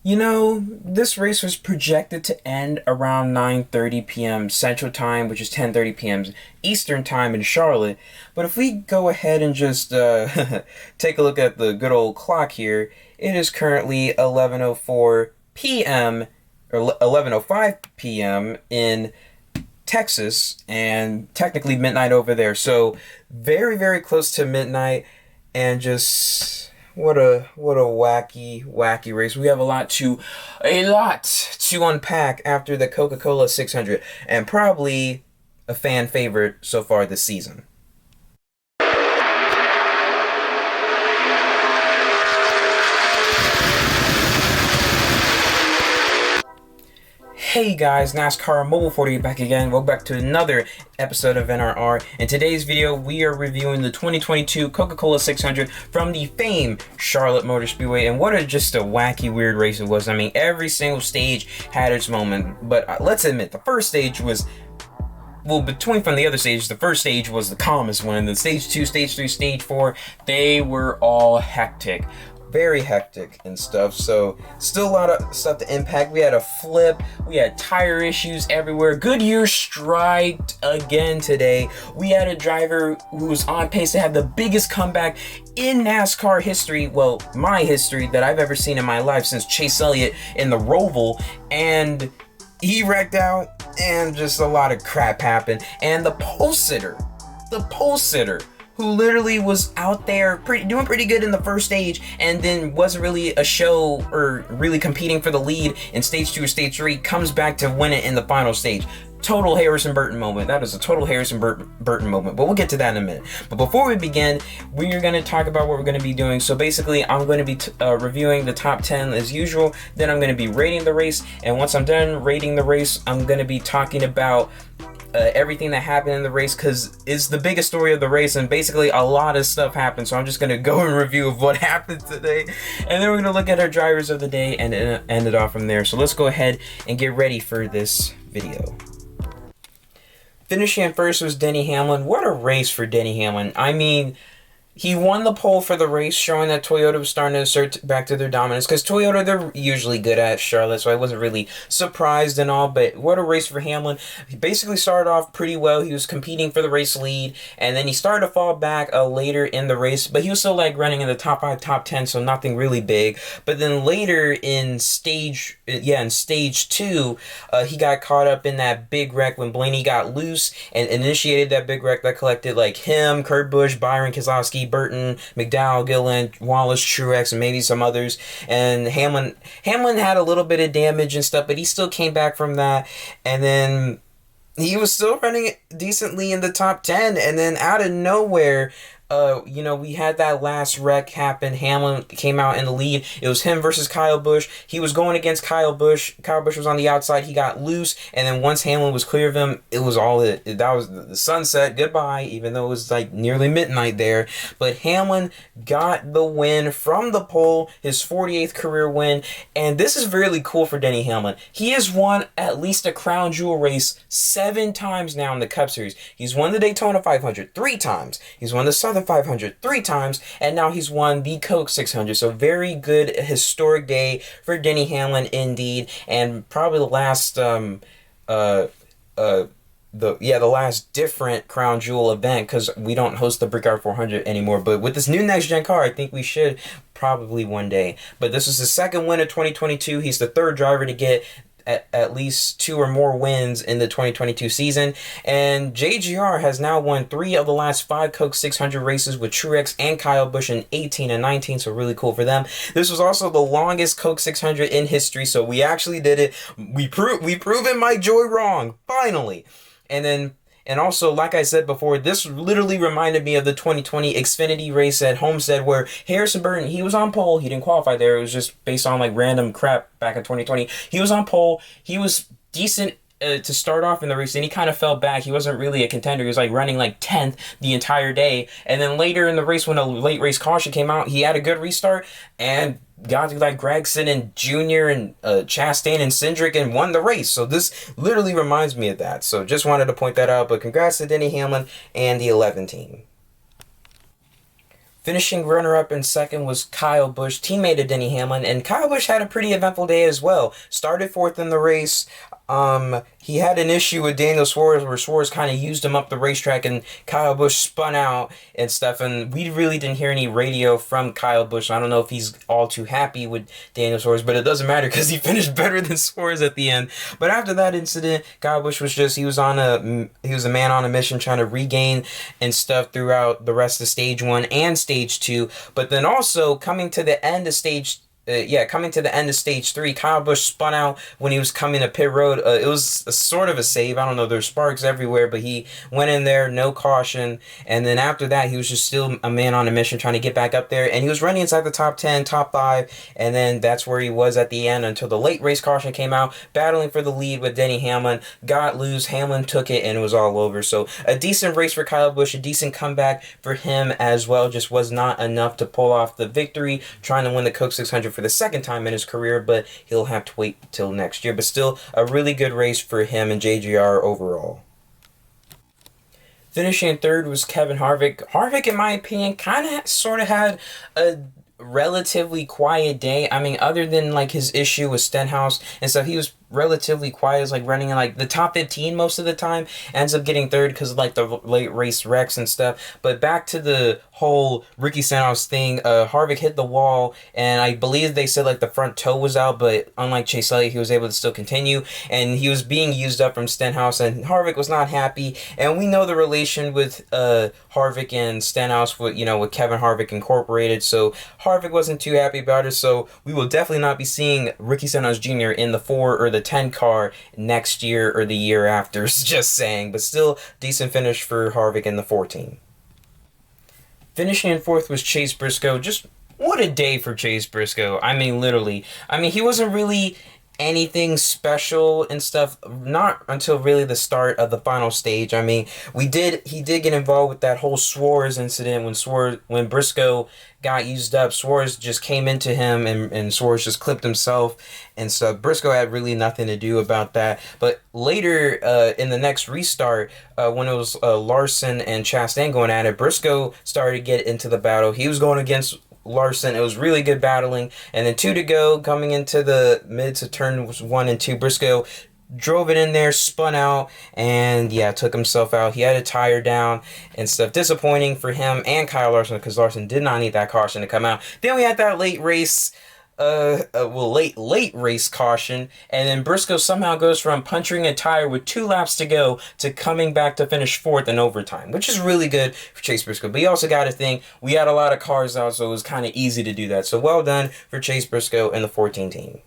You know, this race was projected to end around 9:30 p.m. Central Time, which is 10:30 p.m. Eastern Time in Charlotte. But if we go ahead and just take a look at the good old clock here, it is currently 11:04 p.m. or 11:05 p.m. in Texas, and technically midnight over there. So very, very close to midnight, and just what a wacky race. We have a lot to unpack after the Coca-Cola 600, and probably a fan favorite so far this season. Hey guys, NASCAR Mobile 48 back again. Welcome back to another episode of NRR. In today's video, we are reviewing the 2022 Coca-Cola 600 from the famed Charlotte Motor Speedway. And what just a wacky, weird race it was. I mean, every single stage had its moment. But let's admit, the first stage was, well, between from the other stages, the first stage was the calmest one. The stage 2, stage 3, stage 4, they were all hectic. Very hectic and stuff. So still a lot of stuff to impact. We had a flip, we had tire issues everywhere. Goodyear striked again today. We had a driver who was on pace to have the biggest comeback in NASCAR history, well, my history, that I've ever seen in my life, since Chase Elliott in the Roval, and he wrecked out, and just a lot of crap happened. And the pole sitter, who literally was out there doing pretty good in the first stage, and then wasn't really a show or really competing for the lead in stage 2 or stage 3, comes back to win it in the final stage. Total Harrison Burton moment. That is a total Harrison Burton moment, but we'll get to that in a minute. But before we begin, we are going to talk about what we're going to be doing. So basically, I'm going to be reviewing the top 10 as usual. Then I'm going to be rating the race, and once I'm done rating the race, I'm going to be talking about everything that happened in the race, because it's the biggest story of the race, and basically a lot of stuff happened. So I'm just going to go and review of what happened today, and then we're going to look at our drivers of the day and end it off from there. So let's go ahead and get ready for this video. Finishing first was Denny Hamlin. What a race for Denny Hamlin. I mean, he won the pole for the race, showing that Toyota was starting to assert back to their dominance, because Toyota, they're usually good at Charlotte, so I wasn't really surprised and all. But what a race for Hamlin. He basically started off pretty well. He was competing for the race lead, and then he started to fall back later in the race, but he was still like running in the top 5, top 10, so nothing really big. But then later in stage 2, he got caught up in that big wreck when Blaney got loose and initiated that big wreck that collected like him, Kurt Busch, Byron Keselowski, Burton, McDowell, Gillen, Wallace, Truex, and maybe some others. And Hamlin had a little bit of damage and stuff, but he still came back from that. And then he was still running decently in the top 10. And then out of nowhere, we had that last wreck happen. Hamlin came out in the lead. It was him versus Kyle Busch. He was going against Kyle Busch. Kyle Busch was on the outside. He got loose, and then once Hamlin was clear of him, it was all it. That was the sunset. Goodbye. Even though it was like nearly midnight there, but Hamlin got the win from the pole, his 48th career win, and this is really cool for Denny Hamlin. He has won at least a crown jewel race 7 times now in the Cup Series. He's won the Daytona 500 3 times. He's won the Southern 500 3 times, and now he's won the Coke 600. So very good historic day for Denny Hamlin indeed, and probably the last the last different crown jewel event, because we don't host the Brickyard 400 anymore. But with this new next gen car, I think we should probably one day. But this was his second win of 2022. He's the third driver to get at least 2 or more wins in the 2022 season, and JGR has now won 3 of the last 5 Coke 600 races with Truex and Kyle Busch in 18 and 19, so really cool for them. This was also the longest Coke 600 in history, so we actually did it. We proven Mike Joy wrong, finally. And also, like I said before, this literally reminded me of the 2020 Xfinity race at Homestead, where Harrison Burton, he was on pole. He didn't qualify there. It was just based on like random crap back in 2020. He was on pole. He was decent to start off in the race, and he kind of fell back. He wasn't really a contender. He was like running like 10th the entire day. And then later in the race, when a late race caution came out, he had a good restart and got to like Gregson and Jr. and Chastain and Cindric and won the race. So this literally reminds me of that. So just wanted to point that out. But congrats to Denny Hamlin and the 11 team. Finishing runner-up and second was Kyle Busch, teammate of Denny Hamlin, and Kyle Busch had a pretty eventful day as well. Started fourth in the race. He had an issue with Daniel Suarez where Suarez kind of used him up the racetrack and Kyle Busch spun out and stuff, and we really didn't hear any radio from Kyle Busch. I don't know if he's all too happy with Daniel Suarez, but it doesn't matter because he finished better than Suarez at the end. But after that incident, Kyle Busch was he was a man on a mission trying to regain and stuff throughout the rest of stage 1 and stage 2, but then also coming to the end of stage 3, Kyle Busch spun out when he was coming to pit road. It was a sort of a save. I don't know. There's sparks everywhere, but he went in there, no caution. And then after that, he was just still a man on a mission trying to get back up there. And he was running inside the top 10, top 5. And then that's where he was at the end until the late race caution came out, battling for the lead with Denny Hamlin. Got loose. Hamlin took it, and it was all over. So a decent race for Kyle Busch, a decent comeback for him as well. Just was not enough to pull off the victory, trying to win the Coke 600 for the second time in his career, but he'll have to wait till next year. But still, a really good race for him and JGR overall. Finishing third was Kevin Harvick. Harvick, in my opinion, kind of sort of had a relatively quiet day. I mean, other than like his issue with Stenhouse and stuff, he was relatively quiet. It's like running in like the top 15 most of the time. Ends up getting third because of like the late race wrecks and stuff. But back to the whole Ricky Stenhouse thing, Harvick hit the wall, and I believe they said like the front toe was out, but unlike Chase Elliott, he was able to still continue, and he was being used up from Stenhouse, and Harvick was not happy. And we know the relation with Harvick and Stenhouse with Kevin Harvick Incorporated, so Harvick wasn't too happy about it. So we will definitely not be seeing Ricky Stenhouse Jr. in the 4 or the 10 car next year or the year after. Just saying, but still decent finish for Harvick in the 14. Finishing in fourth was Chase Briscoe. Just what a day for Chase Briscoe. I mean, literally. I mean, he wasn't really anything special and stuff, not until really the start of the final stage. I mean, he did get involved with that whole Suarez incident when Briscoe got used up. Suarez just came into him and Suarez just clipped himself, and so Briscoe had really nothing to do about that. But later in the next restart, when it was Larson and Chastain going at it, Briscoe started to get into the battle. He was going against Larson. It was really good battling, and then 2 to go coming into the mids of turn 1 and 2. Briscoe drove it in there, spun out, and took himself out. He had a tire down and stuff. Disappointing for him and Kyle Larson because Larson did not need that caution to come out. Then we had that late race late race caution, and then Briscoe somehow goes from puncturing a tire with 2 laps to go to coming back to finish 4th in overtime, which is really good for Chase Briscoe. But you also got to think, we had a lot of cars out, so it was kind of easy to do that. So well done for Chase Briscoe and the 14 team.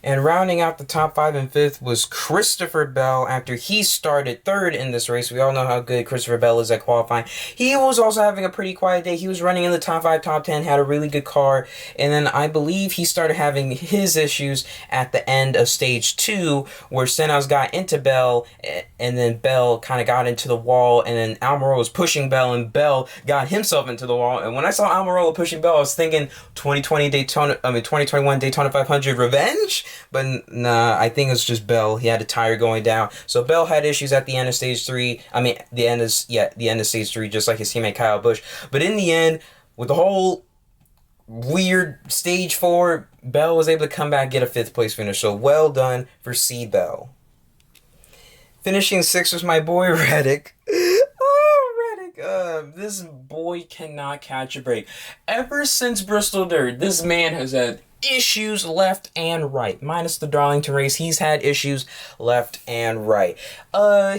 And rounding out the top 5 and 5th was Christopher Bell after he started 3rd in this race. We all know how good Christopher Bell is at qualifying. He was also having a pretty quiet day. He was running in the top 5, top 10, had a really good car. And then I believe he started having his issues at the end of stage 2 where Stenhouse got into Bell, and then Bell kind of got into the wall, and then Almirola was pushing Bell, and Bell got himself into the wall. And when I saw Almirola pushing Bell, I was thinking 2021 Daytona 500 revenge? But nah, I think it's just Bell. He had a tire going down. So Bell had issues at the end of stage 3. I mean, the end of stage 3, just like his teammate Kyle Busch. But in the end, with the whole weird stage 4, Bell was able to come back and get a 5th place finish. So well done for C. Bell. Finishing 6th was my boy Reddick. This boy cannot catch a break. Ever since Bristol Dirt, this man has had issues left and right. Minus the Darlington race, he's had issues left and right.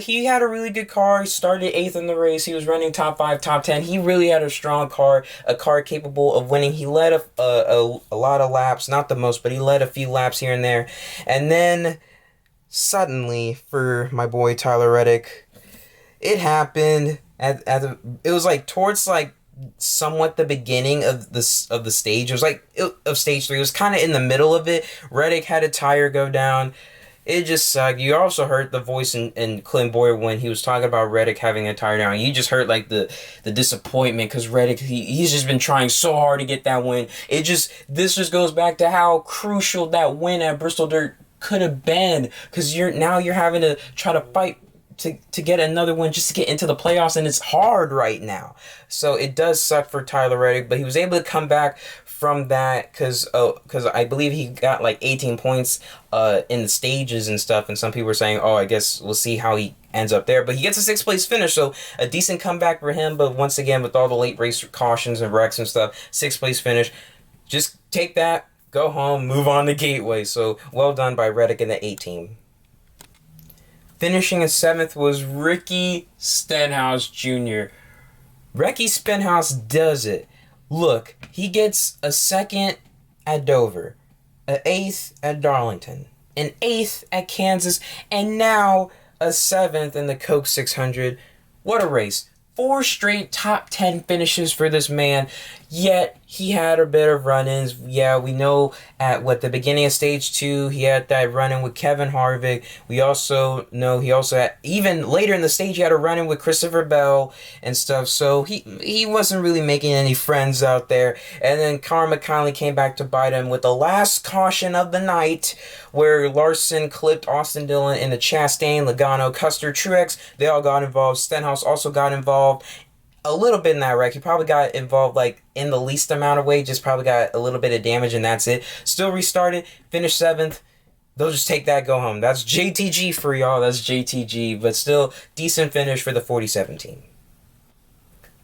He had a really good car. He started 8th in the race. He was running top 5, top 10. He really had a strong car, a car capable of winning. He led a lot of laps, not the most, but he led a few laps here and there. And then suddenly, for my boy Tyler Reddick, it happened. It was like towards like somewhat the beginning of the stage. It was like of stage 3. It was kind of in the middle of it. Reddick had a tire go down. It just sucked. You also heard the voice in Clint Boyer when he was talking about Reddick having a tire down. You just heard like the disappointment because Reddick he's just been trying so hard to get that win. This just goes back to how crucial that win at Bristol Dirt could have been, because you're having to try to fight to get another win just to get into the playoffs, and it's hard right now. So it does suck for Tyler Reddick, but he was able to come back from that because I believe he got like 18 points in the stages and stuff, and some people were saying, oh, I guess we'll see how he ends up there, but he gets a 6th place finish, so a decent comeback for him. But once again, with all the late race cautions and wrecks and stuff, 6th place finish, just take that, go home, move on to Gateway. So well done by Reddick and the 8 team. Finishing in 7th was Ricky Stenhouse Jr. Ricky Stenhouse does it. Look, he gets a 2nd at Dover, an 8th at Darlington, an 8th at Kansas, and now a 7th in the Coke 600. What a race. 4 straight top 10 finishes for this man, yet he had a bit of run-ins. Yeah, we know at the beginning of stage 2, he had that run-in with Kevin Harvick. We also know he also had, even later in the stage, he had a run-in with Christopher Bell and stuff. So he wasn't really making any friends out there. And then Karma kindly came back to bite him with the last caution of the night, where Larson clipped Austin Dillon in the Chastain, Logano, Custer, Truex. They all got involved. Stenhouse also got involved a little bit in that wreck. He probably got involved like in the least amount of weight, just probably got a little bit of damage, and that's it. Still restarted, finished 7th. They'll just take that, go home. That's JTG for y'all. That's JTG, but still decent finish for the 4017.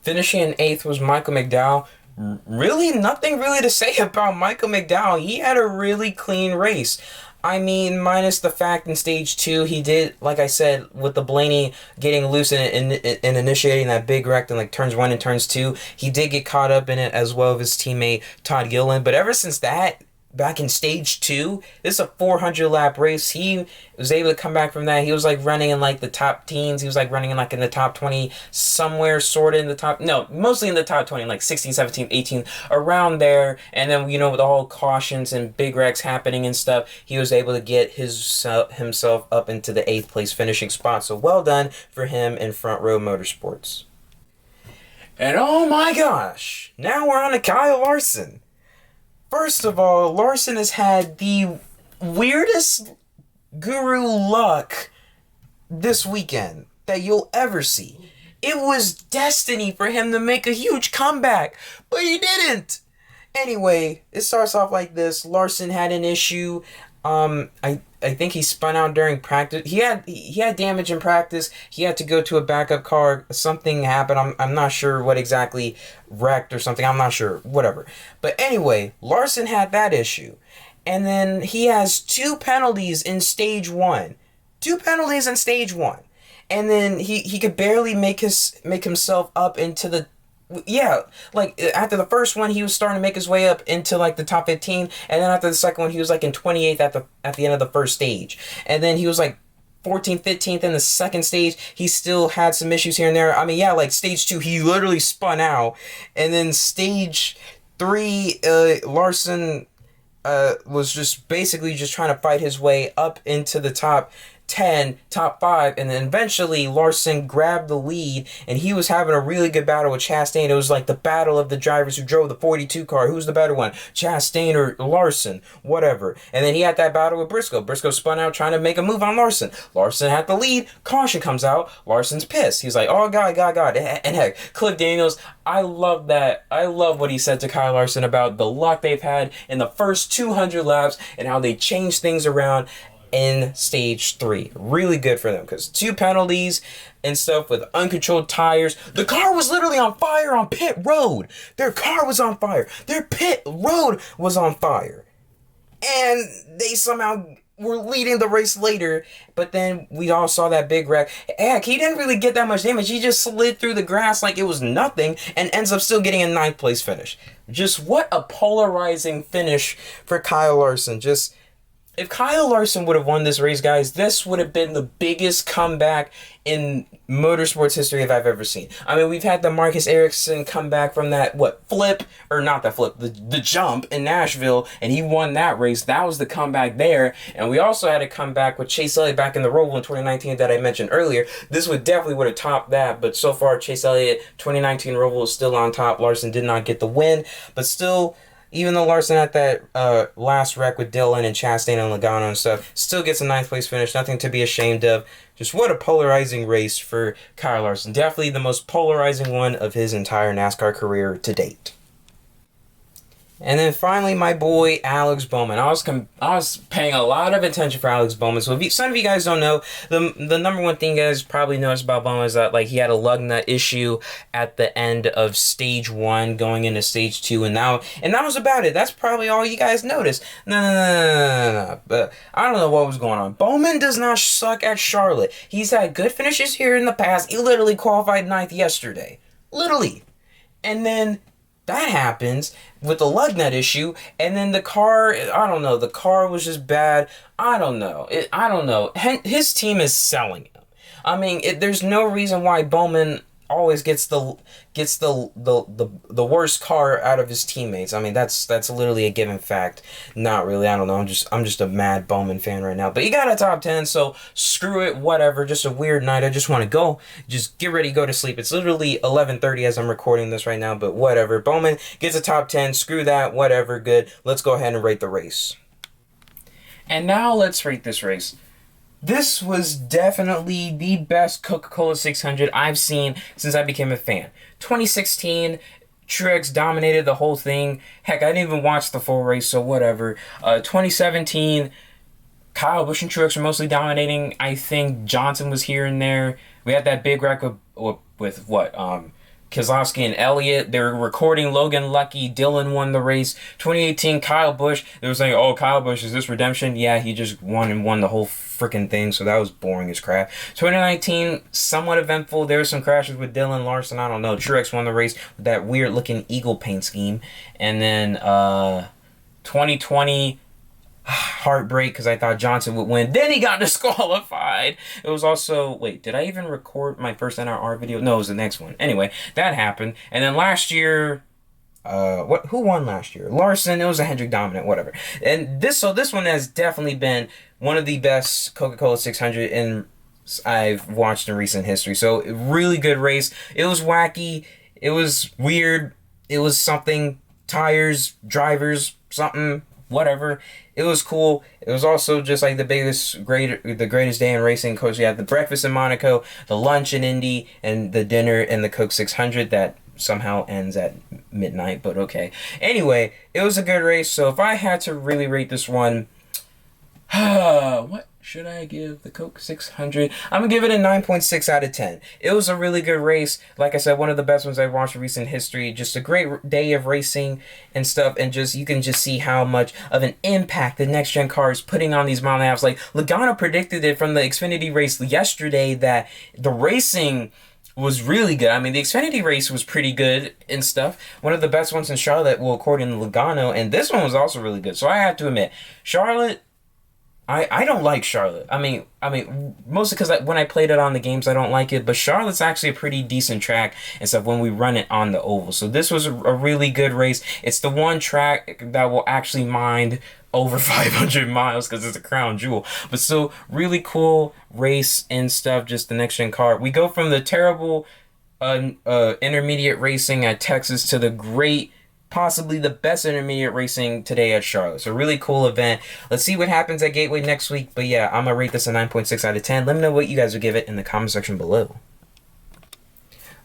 Finishing in 8th was Michael McDowell. Really, nothing really to say about Michael McDowell. He had a really clean race. I mean, minus the fact in stage 2, he did, like I said, with the Blaney getting loose and initiating that big wreck in like turns 1 and turns 2, he did get caught up in it as well as his teammate Todd Gilliland. But ever since that, back in stage 2, this is a 400 lap race. He was able to come back from that. He was like running in like the top teens. He was like running in like in the top 20 somewhere, sort of in the top, no, mostly in the top 20, like 16, 17, 18, around there. And then, you know, with all cautions and big wrecks happening and stuff, he was able to get himself up into the 8th place finishing spot. So well done for him in Front Row Motorsports. And oh my gosh, now we're on to Kyle Larson. First of all, Larson has had the weirdest guru luck this weekend that you'll ever see. It was destiny for him to make a huge comeback, but he didn't. Anyway, it starts off like this. Larson had an issue. I think he spun out during practice. He had damage in practice. He had to go to a backup car. Something happened. I'm not sure what exactly wrecked or something. I'm not sure. Whatever. But anyway, Larson had that issue. And then he has 2 penalties in stage 1. 2 penalties in stage 1. And then he could barely make himself up into the, yeah, like after the first one, he was starting to make his way up into like the top 15, and then after the second one, he was like in 28th at the end of the first stage, and then he was like 14th, 15th in the second stage. He still had some issues here and there. I mean, yeah, like stage 2, he literally spun out, and then stage 3, Larson was just basically just trying to fight his way up into the top 10, top 5, and then eventually Larson grabbed the lead, and he was having a really good battle with Chastain. It was like the battle of the drivers who drove the 42 car. Who's the better one? Chastain or Larson? Whatever. And then he had that battle with Briscoe. Briscoe spun out trying to make a move on Larson. Larson had the lead. Caution comes out. Larson's pissed. He's like, oh, God. And heck, Cliff Daniels, I love that. I love what he said to Kyle Larson about the luck they've had in the first 200 laps and how they changed things around in stage 3. Really good for them, because 2 penalties and stuff with uncontrolled tires. The car was literally on fire on pit road. Their car was on fire. Their pit road was on fire. And they somehow were leading the race later, but then we all saw that big wreck. Heck, he didn't really get that much damage. He just slid through the grass like it was nothing and ends up still getting a 9th place finish. Just what a polarizing finish for Kyle Larson. Just, if Kyle Larson would have won this race, guys, this would have been the biggest comeback in motorsports history if I've ever seen. I mean, we've had the Marcus Ericsson come back from that, the jump in Nashville, and he won that race. That was the comeback there. And we also had a comeback with Chase Elliott back in the Roval in 2019 that I mentioned earlier. This would have topped that, but so far, Chase Elliott, 2019 Roval is still on top. Larson did not get the win, but still, Even though Larson had that last wreck with Dillon and Chastain and Logano and stuff, still gets a ninth place finish. Nothing to be ashamed of. Just what a polarizing race for Kyle Larson. Definitely the most polarizing one of his entire NASCAR career to date. And then finally, my boy Alex Bowman. I was paying a lot of attention for Alex Bowman. So if some of you guys don't know, the number one thing you guys probably noticed about Bowman is that like he had a lug nut issue at the end of stage 1, going into stage 2, and that was about it. That's probably all you guys noticed. No. But I don't know what was going on. Bowman does not suck at Charlotte. He's had good finishes here in the past. He literally qualified 9th yesterday, literally, and then that happens with the lug nut issue, and then the car, I don't know, the car was just bad. I don't know. His team is selling him. I mean, there's no reason why Bowman always gets the worst car out of his teammates. I mean, that's literally a given fact. Not really. I don't know. I'm just a mad Bowman fan right now. But he got a top 10, so screw it. Whatever. Just a weird night. I just want to go. Just get ready to go to sleep. It's literally 11:30 as I'm recording this right now. But whatever. Bowman gets a top 10. Screw that. Whatever. Good. Let's go ahead and rate the race. And now let's rate this race. This was definitely the best Coca-Cola 600 I've seen since I became a fan. 2016, Truex dominated the whole thing. Heck, I didn't even watch the full race, so whatever. 2017, Kyle Busch and Truex were mostly dominating. I think Johnson was here and there. We had that big wreck with what? Keselowski and Elliott. They were recording Logan Lucky. Dillon won the race. 2018, Kyle Busch. They were saying, oh, Kyle Busch, is this redemption? Yeah, he just won the whole freaking thing, so that was boring as crap. 2019, somewhat eventful. There were some crashes with Dillon, Larson. I don't know. Truex won the race with that weird-looking eagle paint scheme. And then 2020... heartbreak because I thought Johnson would win. Then he got disqualified. It was also... Wait, did I even record my first NRR video? No, it was the next one. Anyway, that happened. And then last year... Who won last year? Larson. It was a Hendrick dominant, whatever. And this one has definitely been one of the best Coca-Cola 600 I've watched in recent history. So, really good race. It was wacky. It was weird. It was something. Tires, drivers, something, whatever. It was cool. It was also just like the greatest day in racing. Because we had the breakfast in Monaco, the lunch in Indy, and the dinner in the Coke 600 that somehow ends at midnight, but okay. Anyway, it was a good race. So if I had to really rate this one, what should I give the Coke 600? I'm going to give it a 9.6 out of 10. It was a really good race. Like I said, one of the best ones I've watched in recent history. Just a great day of racing and stuff. And just you can just see how much of an impact the next-gen car is putting on these mile and a halves. Like, Logano predicted it from the Xfinity race yesterday that the racing was really good. I mean, the Xfinity race was pretty good and stuff. One of the best ones in Charlotte, well, according to Logano. And this one was also really good. So I have to admit, Charlotte... I don't like Charlotte. I mean, mostly because when I played it on the games, I don't like it. But Charlotte's actually a pretty decent track and stuff when we run it on the oval. So this was a really good race. It's the one track that will actually mind over 500 miles because it's a crown jewel. But still, really cool race and stuff. Just the next gen car. We go from the terrible intermediate racing at Texas to the great, possibly the best intermediate racing today at Charlotte. So really cool event. Let's see what happens at Gateway next week. But yeah, I'm going to rate this a 9.6 out of 10. Let me know what you guys would give it in the comment section below.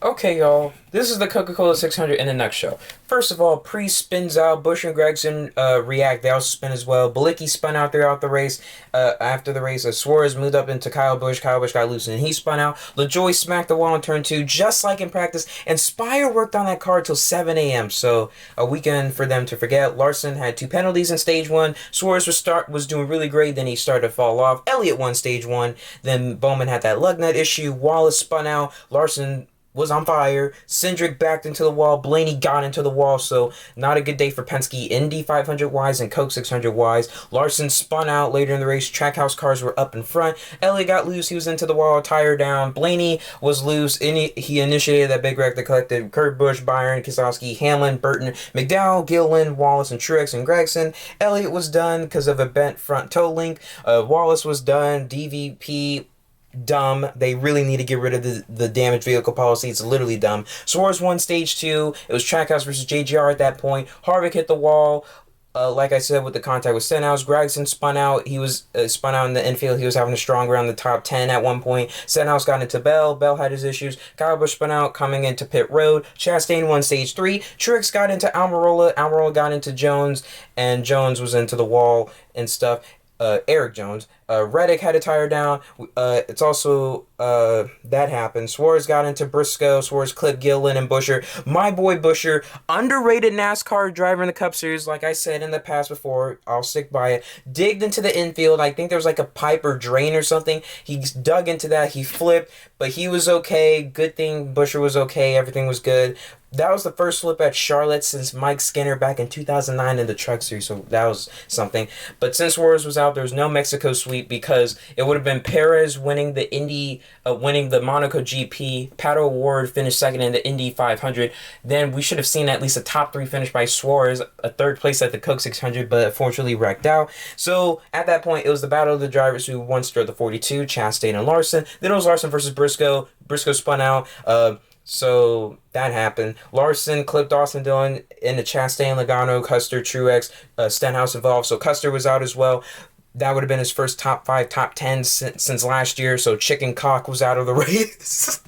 Okay, y'all. This is the Coca-Cola 600 in a nutshell. First of all, pre-spins out. Busch and Gragson react. They also spin as well. Bilicki spun out throughout the race. After the race, Suarez moved up into Kyle Busch. Kyle Busch got loose and he spun out. LaJoie smacked the wall in turn 2, just like in practice. And Spire worked on that car till 7 a.m. So a weekend for them to forget. Larson had 2 penalties in stage 1. Suarez was doing really great. Then he started to fall off. Elliott won stage 1. Then Bowman had that lug nut issue. Wallace spun out. Larson was on fire. Cindric backed into the wall. Blaney got into the wall. So not a good day for Penske Indy 500 wise and Coke 600 wise. Larson spun out later in the race. Trackhouse cars were up in front. Elliott got loose. He was into the wall. Tire down. Blaney was loose. He initiated that big wreck that collected Kurt Busch, Byron, Keselowski, Hamlin, Burton, McDowell, Gilliland, Wallace, and Truex and Gragson. Elliott was done because of a bent front toe link. Wallace was done. DVP dumb. They really need to get rid of the damaged vehicle policy. It's literally dumb. Suarez won stage 2. It was Trackhouse versus JGR at that point. Harvick hit the wall. Like I said, with the contact with Stenhouse, Gregson spun out. He was spun out in the infield. He was having a strong round in the top 10 at one point. Stenhouse got into Bell. Bell had his issues. Kyle Busch spun out coming into pit road. Chastain won stage 3. Truex got into Almirola. Almirola got into Jones, and Jones was into the wall and stuff. Eric Jones. Reddick had a tire down. It's also that happened. Suarez got into Briscoe. Suarez clipped Gillen and Buescher. My boy Buescher, underrated NASCAR driver in the Cup Series. Like I said in the past before, I'll stick by it. Digged into the infield. I think there was like a pipe or drain or something. He dug into that. He flipped, but he was okay. Good thing Buescher was okay. Everything was good. That was the first flip at Charlotte since Mike Skinner back in 2009 in the Truck Series, so that was something. But since Suarez was out, there was no Mexico sweep because it would have been Perez winning the winning the Monaco GP. Pato O'Ward finished second in the Indy 500. Then we should have seen at least a top 3 finish by Suarez, a 3rd place at the Coke 600, but unfortunately wrecked out. So at that point, it was the battle of the drivers who won straight the 42, Chastain and Larson. Then it was Larson versus Briscoe. Briscoe spun out. So that happened. Larson clipped Austin Dillon into Chastain, Logano, Custer, Truex, Stenhouse involved. So Custer was out as well. That would have been his first top 5, top 10 since last year. So Chicken Cock was out of the race.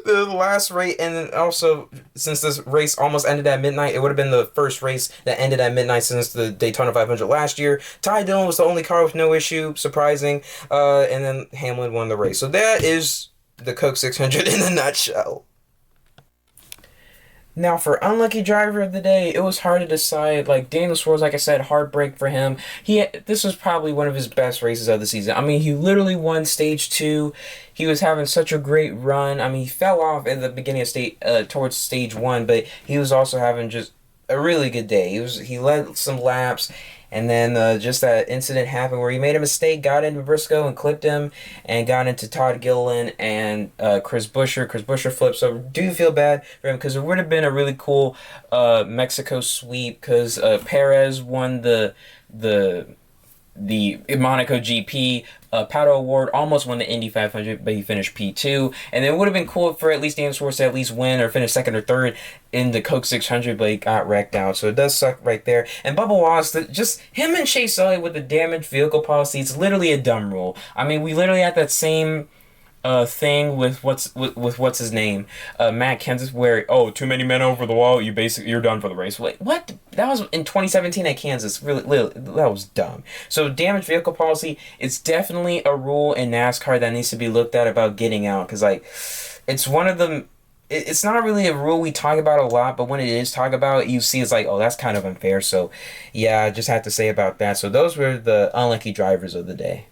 The last race, and then also since this race almost ended at midnight, it would have been the first race that ended at midnight since the Daytona 500 last year. Ty Dillon was the only car with no issue, surprising. And then Hamlin won the race. So that is the Coke 600 in a nutshell. Now, for unlucky driver of the day, it was hard to decide. Like, Daniel Suarez, like I said, heartbreak for him. This was probably one of his best races of the season. I mean, he literally won stage 2. He was having such a great run. I mean, he fell off at the beginning of towards stage 1, but he was also having just a really good day. He led some laps. And then just that incident happened where he made a mistake, got into Briscoe and clipped him, and got into Todd Gilliland and Chris Buescher. Chris Buescher flipped, so do feel bad for him because it would have been a really cool Mexico sweep because Perez won the Monaco GP. Pato O'Ward almost won the Indy 500, but he finished P2. And it would have been cool for at least Dan Suarez to at least win or finish 2nd or 3rd in the Coke 600, but he got wrecked out. So it does suck right there. And Bubba Wallace, just him and Chase Elliott with the damaged vehicle policy, it's literally a dumb rule. I mean, we literally had that same thing with what's his name, Matt Kenseth, where too many men over the wall, you're done for the race. Wait, what? That was in 2017 at Kansas. Really, that was dumb. So damaged vehicle policy, it's definitely a rule in NASCAR that needs to be looked at about getting out, because like it's one of them. It's not really a rule we talk about a lot, but when it is talked about, you see it's like, oh, that's kind of unfair. So yeah, I just have to say about that. So those were the unlucky drivers of the day.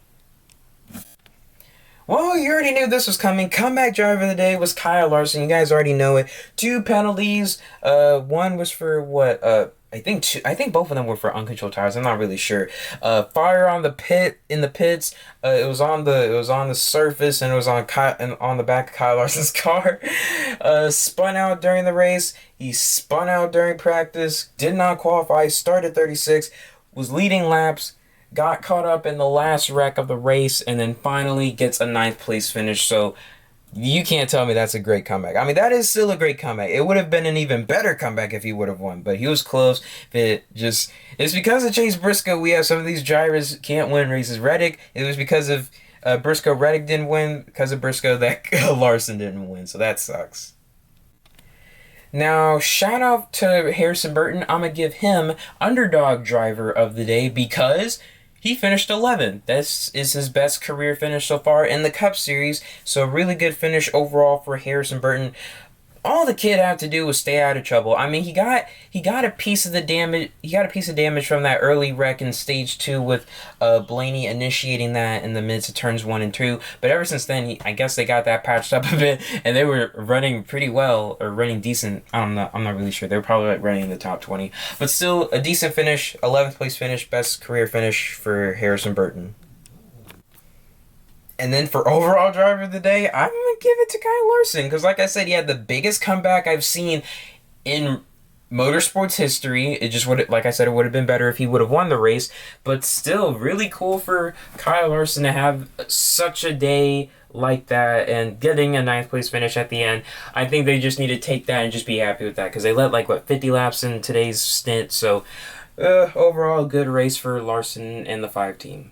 Well, you already knew this was coming. Comeback driver of the day was Kyle Larson. You guys already know it. 2 penalties. One was for what? I think both of them were for uncontrolled tires. I'm not really sure. Fire on the pits. It was on the surface, and it was on the back of Kyle Larson's car. Spun out during the race. He spun out during practice. Did not qualify. Started 36. Was leading laps. Got caught up in the last wreck of the race, and then finally gets a 9th place finish. So you can't tell me that's a great comeback. I mean, that is still a great comeback. It would have been an even better comeback if he would have won, but he was close. It's because of Chase Briscoe we have some of these drivers can't win races. Reddick, it was because of Briscoe. Reddick didn't win because of Briscoe that Larson didn't win, so that sucks. Now, shout out to Harrison Burton. I'm going to give him underdog driver of the day because he finished 11th. This is his best career finish so far in the Cup Series. So really good finish overall for Harrison Burton. All the kid had to do was stay out of trouble. I mean, he got a piece of the damage. He got a piece of damage from that early wreck in stage 2 with Blaney initiating that in the midst of turns 1 and 2. But ever since then, I guess they got that patched up a bit, and they were running pretty well or running decent. I'm not really sure. They were probably like running in the top 20, but still a decent finish. 11th place finish, best career finish for Harrison Burton. And then for overall driver of the day, I'm going to give it to Kyle Larson. Because like I said, he had the biggest comeback I've seen in motorsports history. It just would, like I said, it would have been better if he would have won the race. But still, really cool for Kyle Larson to have such a day like that, and getting a 9th place finish at the end. I think they just need to take that and just be happy with that, because they let like 50 laps in today's stint. So overall, good race for Larson and the 5 team.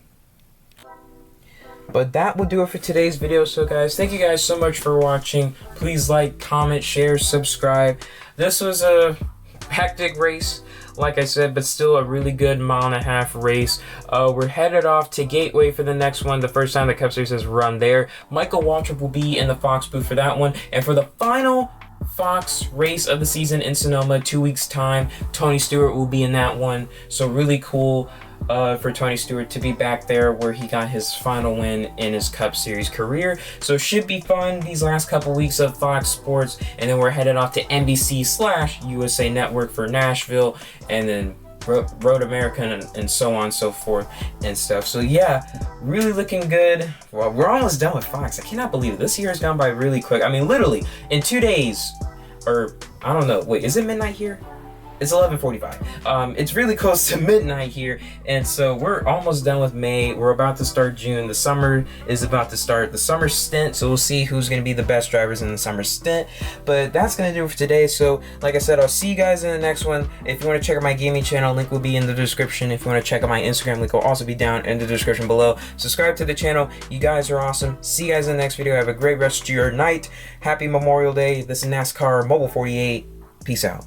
But that will do it for today's video. So guys, thank you guys so much for watching. Please like, comment, share, subscribe. This was a hectic race, like I said, but still a really good 1.5 mile race. We're headed off to Gateway for the next one, the first time the Cup Series has run there. Michael Waltrip will be in the Fox booth for that one. And for the final Fox race of the season in Sonoma, 2 weeks time, Tony Stewart will be in that one. So really cool for Tony Stewart to be back there where he got his final win in his Cup Series career. So it should be fun these last couple weeks of Fox Sports, and then we're headed off to NBC/USA Network for Nashville, and then Road America and so on and so forth and stuff. So yeah, really looking good. Well, we're almost done with Fox. I cannot believe it. This year is gone by really quick. I mean, literally in 2 days, or I don't know, wait, is it midnight here? It's 11:45. It's really close to midnight here, and so we're almost done with May. We're about to start June. The summer is about to start, the summer stint, so we'll see who's going to be the best drivers in the summer stint. But that's going to do it for today. So like I said, I'll see you guys in the next one. If you want to check out my gaming channel, link will be in the description. If you want to check out my Instagram, link will also be down in the description below. Subscribe to the channel. You guys are awesome. See you guys in the next video. Have a great rest of your night. Happy Memorial Day. This is NASCAR Mobile 48. Peace out.